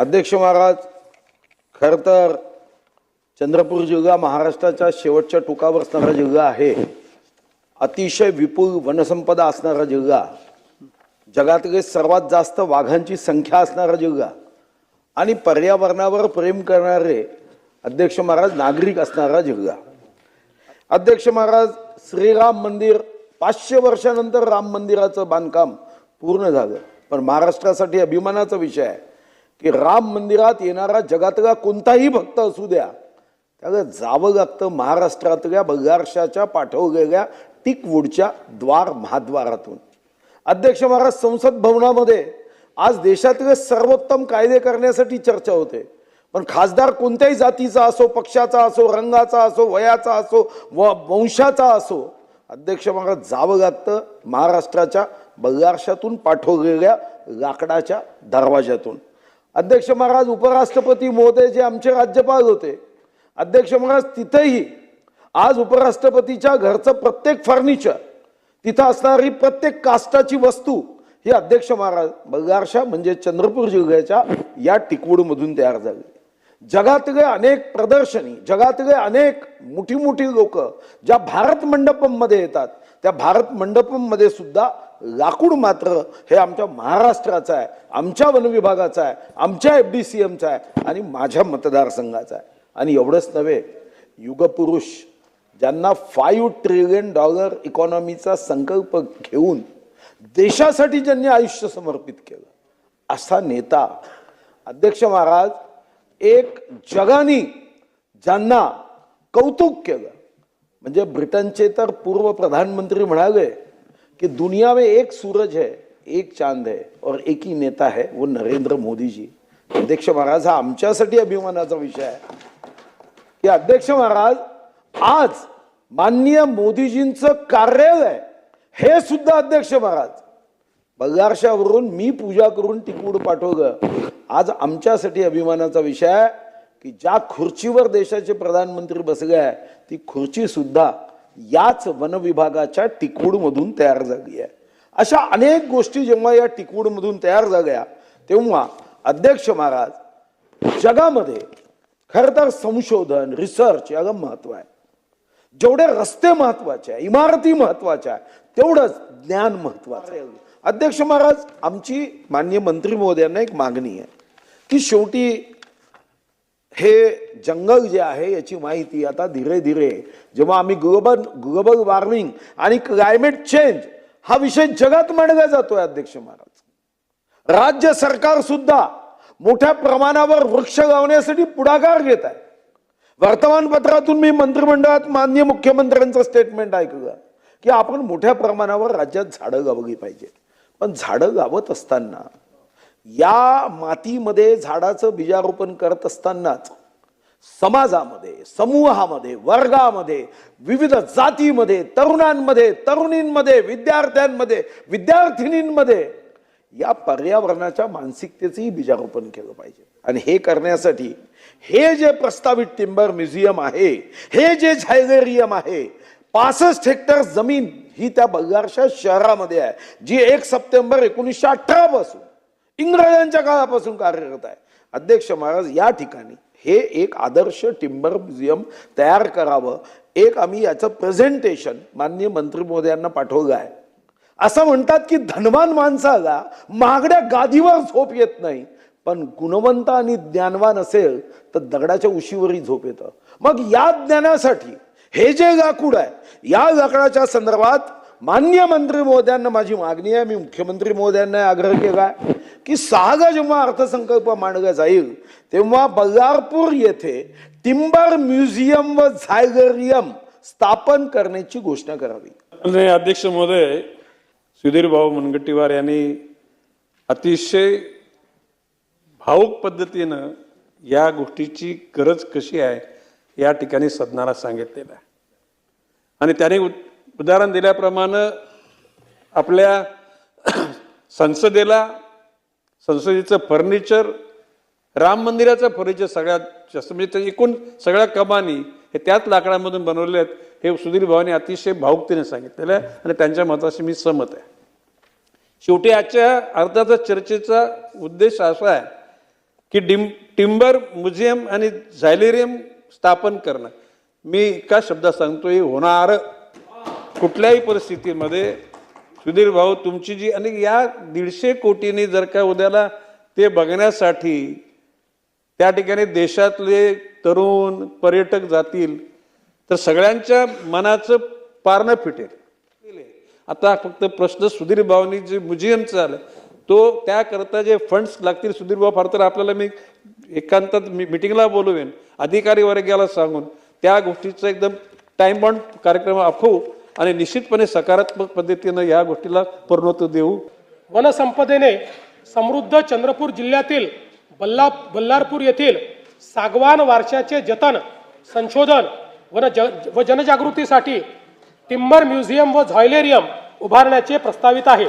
अध्यक्ष महाराज, खरं तर चंद्रपूर जिल्हा महाराष्ट्राच्या शेवटच्या टोकावर असणारा जिल्हा आहे. अतिशय विपुल वनसंपदा असणारा जिल्हा, जगातले सर्वात जास्त वाघांची संख्या असणारा जिल्हा आणि पर्यावरणावर प्रेम करणारे अध्यक्ष महाराज नागरिक असणारा जिल्हा. अध्यक्ष महाराज, श्रीराम मंदिर 500 वर्षानंतर राम मंदिराचं बांधकाम पूर्ण झालं, पण महाराष्ट्रासाठी अभिमानाचा विषय आहे की राम मंदिरात येणारा जगातला कोणताही भक्त असू द्या, त्याला जावं लागतं महाराष्ट्रातल्या बगारशाच्या पाठवलेल्या टिकवूडच्या द्वार महाद्वारातून. अध्यक्ष महाराज, संसद भवनामध्ये आज देशातले सर्वोत्तम कायदे करण्यासाठी चर्चा होते, पण खासदार कोणत्याही जातीचा असो, पक्षाचा असो, रंगाचा असो, वयाचा असो व वंशाचा असो, अध्यक्ष महाराज जावं लागतं महाराष्ट्राच्या बगारशातून पाठवलेल्या लाकडाच्या दरवाजातून. अध्यक्ष महाराज, उपराष्ट्रपती महोदय जे आमचे राज्यपाल होते, अध्यक्ष महाराज तिथेही आज उपराष्ट्रपतीच्या घरचं प्रत्येक फर्निचर, तिथं असणारी प्रत्येक कास्टाची वस्तू ही अध्यक्ष महाराज बगारशा म्हणजे चंद्रपूर जिल्ह्याच्या या टिकवूडमधून तयार झाली. जगातले अनेक प्रदर्शनी, जगातले अनेक मोठी मोठी लोक ज्या भारत मंडपम मध्ये येतात, त्या भारत मंडपम मध्ये सुद्धा लाकूड मात्र हे आमच्या महाराष्ट्राचं आहे, आमच्या वन विभागाचं आहे, आमच्या FDCMचं आहे आणि माझ्या मतदारसंघाचं आहे. आणि एवढंच नव्हे, युगपुरुष ज्यांना $5 ट्रिलियन इकॉनॉमीचा संकल्प घेऊन देशासाठी ज्यांनी आयुष्य समर्पित केलं, असा नेता अध्यक्ष महाराज, एक जगाने ज्यांना कौतुक केलं, म्हणजे ब्रिटनचे तर पूर्व प्रधानमंत्री म्हणाले कि दुनिया में एक सूरज है, एक चांद है और एक ही नेता है, वो नरेंद्र मोदी जी. अध्यक्ष महाराज, हा आमच्यासाठी अभिमानाचा विषय आहे की अध्यक्ष महाराज, आज माननीय मोदीजींचं कार्यालय हे सुद्धा अध्यक्ष महाराज बगारशावरून मी पूजा करून टिकवूड पाठवलं. आज आमच्यासाठी अभिमानाचा विषय आहे की ज्या खुर्चीवर देशाचे प्रधानमंत्री बसले आहे, ती खुर्ची सुद्धा याच वन विभागाच्या टिकवूडमधून तयार झाली आहे. अशा अनेक गोष्टी जेव्हा या टिकवूडमधून तयार झाल्या, तेव्हा अध्यक्ष महाराज जगामध्ये खरं तर संशोधन, रिसर्च याला महत्व आहे. जेवढे रस्ते महत्वाचे आहे, इमारती महत्वाच्या आहे, तेवढंच ज्ञान महत्वाचं आहे. अध्यक्ष महाराज, आमची माननीय मंत्री महोदयांना एक मागणी आहे की शेवटी हे जंगल जे आहे याची माहिती आता धीरे धीरे जेव्हा आम्ही ग्लोबल वॉर्मिंग आणि क्लायमेट चेंज हा विषय जगात मांडला जातोय, अध्यक्ष महाराज राज्य सरकार सुद्धा मोठ्या प्रमाणावर वृक्ष लावण्यासाठी पुढाकार घेत आहे. वर्तमानपत्रातून मी मंत्रिमंडळात माननीय मुख्यमंत्र्यांचं स्टेटमेंट ऐकलं की आपण मोठ्या प्रमाणावर राज्यात झाडं लावली पाहिजे, पण झाडं लावत असताना या मातीमध्ये झाडाचं बीजारोपण करत असतानाच समाजामध्ये, समूहामध्ये, वर्गामध्ये, विविध जातीमध्ये, तरुणांमध्ये, तरुणींमध्ये, विद्यार्थ्यांमध्ये, विद्यार्थिनींमध्ये या पर्यावरणाच्या मानसिकतेचंही बीजारोपण केलं पाहिजे. आणि हे करण्यासाठी हे जे प्रस्तावित टिंबर म्युझियम आहे, हे जे झायलेरियम आहे, 65 हेक्टर जमीन ही त्या बगारशा शहरामध्ये आहे, जी 1 सप्टेंबर 1918 पासून इंग्रजांच्या काळापासून कार्यरत आहे. अध्यक्ष महाराज, या ठिकाणी हे एक आदर्श टिंबर म्युझियम तयार करावं. एक आम्ही याचं प्रेझेंटेशन माननीय मंत्री महोदयांना पाठवलं आहे. असं म्हणतात की धनवान माणसाला महागड्या गादीवर झोप येत नाही, पण गुणवंत आणि ज्ञानवान असेल तर दगडाच्या उशीवरही झोप येतं. मग या ज्ञानासाठी हे जे लाकूड आहे, या लाकडाच्या संदर्भात माननीय मंत्री महोदयांना माझी मागणी आहे. मी मुख्यमंत्री महोदयांना आग्रह केला की 6 जेव्हा अर्थसंकल्प मांडला जाईल तेव्हा बल्लारपूर येथे टिंबर म्युझियम व झायलेरियम स्थापन करण्याची घोषणा करावी. अध्यक्ष महोदय, सुधीर भाऊ मुनगंटीवार यांनी अतिशय भावुक पद्धतीनं या गोष्टीची गरज कशी आहे या ठिकाणी सदनाला सांगितलेलं आहे. आणि त्याने उदाहरण दिल्याप्रमाणे आपल्या संसदेचं फर्निचर, राम मंदिराचं फर्निचर सगळ्यात जास्त, म्हणजे एकूण सगळ्या कमानी हे त्याच लाकडामधून बनवले आहेत, हे सुधीर भाऊने अतिशय भावुकतेने सांगितलेलं आहे आणि त्यांच्या मताशी मी सहमत आहे. शेवटी आजच्या अर्थाचा चर्चेचा उद्देश असा आहे की टिंबर म्युझियम आणि झायलेरियम स्थापन करणं. मी एका शब्दात सांगतो, हे होणार कुठल्याही परिस्थितीमध्ये. सुधीर भाऊ, तुमची जी आणि या 150 कोटींनी जर का उद्याला ते बघण्यासाठी त्या ठिकाणी देशातले तरुण पर्यटक जातील तर सगळ्यांच्या मनाचं पारणं फिटेल. आता फक्त प्रश्न सुधीर भाऊनी जे म्युझियमचं आलं तो त्याकरता जे फंड्स लागतील सुधीर भाऊ, फार तर आपल्याला मी एकांतात मिटिंगला बोलवेन, अधिकारी वर्गाला सांगून त्या गोष्टीचा एकदम टाइम बाउंड कार्यक्रम आखू आणि निश्चितपणे सकारात्मक पद्धतीनं या गोष्टीला पूर्णत्व देऊ. वनसंपदेने समृद्ध चंद्रपूर जिल्ह्यातील बल्लारपूर येथील सागवान वारशाचे जतन, संशोधन व जनजागृतीसाठी टिंबर म्युझियम व झायलेरियम उभारण्याचे प्रस्तावित आहे.